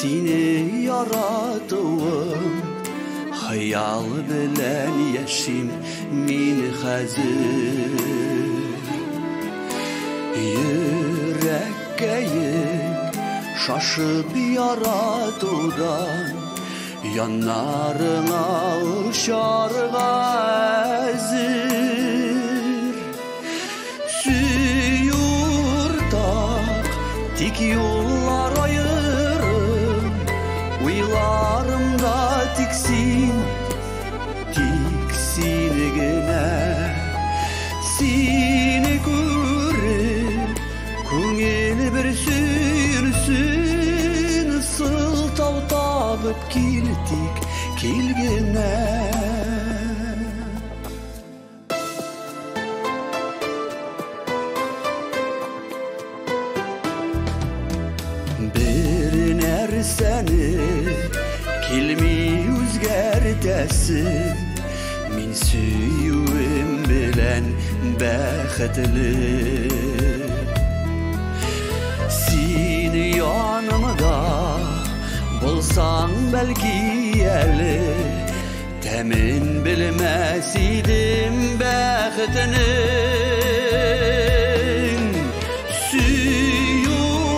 seni yarattım. Hayal bilen yaşım min hazır. Yürekkeyik şaşıp yaratıdan, yanlarına ışarga ezir. Suyurtak tik yollar ayırır, uylarımda tiksin, tiksinigine. Seni görür, көңіл бір сүйірсін, сылтау табып келдік келгені. Bir нәрсені келмей өзгертесің, мен сүйуім білән бәхетлі. Seni yanımda bulsan belki eli, temin bilmez idim bəxtinin. Suyurtak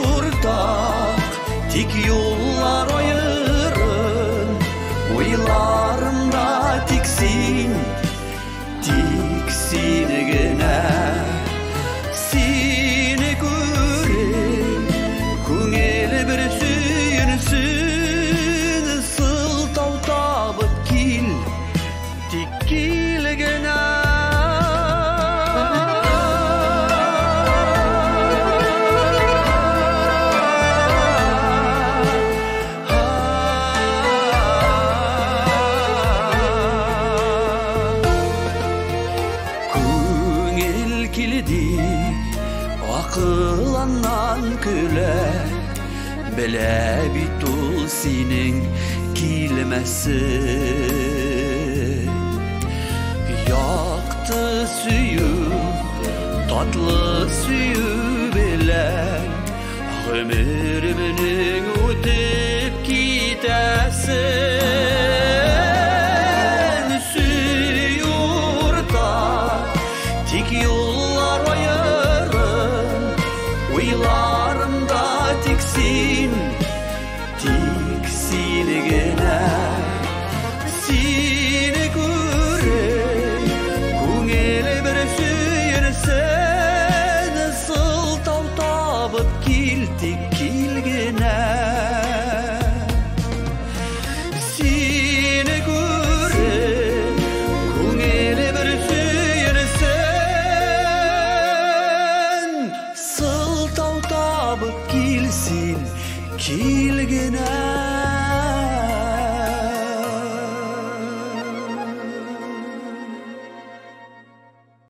tik yollar ayırın, uylarımda tiksin, tiksinigine. Seni görür, көңіл бір сүйінсін, сылтау табып кел, тек келгені. Көңіл келді ақыланнан күлер, біле бит ул сенің келмесін. Яқты сүйу, татлы сүйу білән, ғөмірімнің өтіп кетесін. Сүйурда тек yollar ayırın, uylarımda tiksin, tiksinigine. Seni görür, көңіл бір сүйінсін, сылтау табып кел, тек келгені. Seni görür, көңіл бір сүйінсін, сылтау табып келсін, келгені.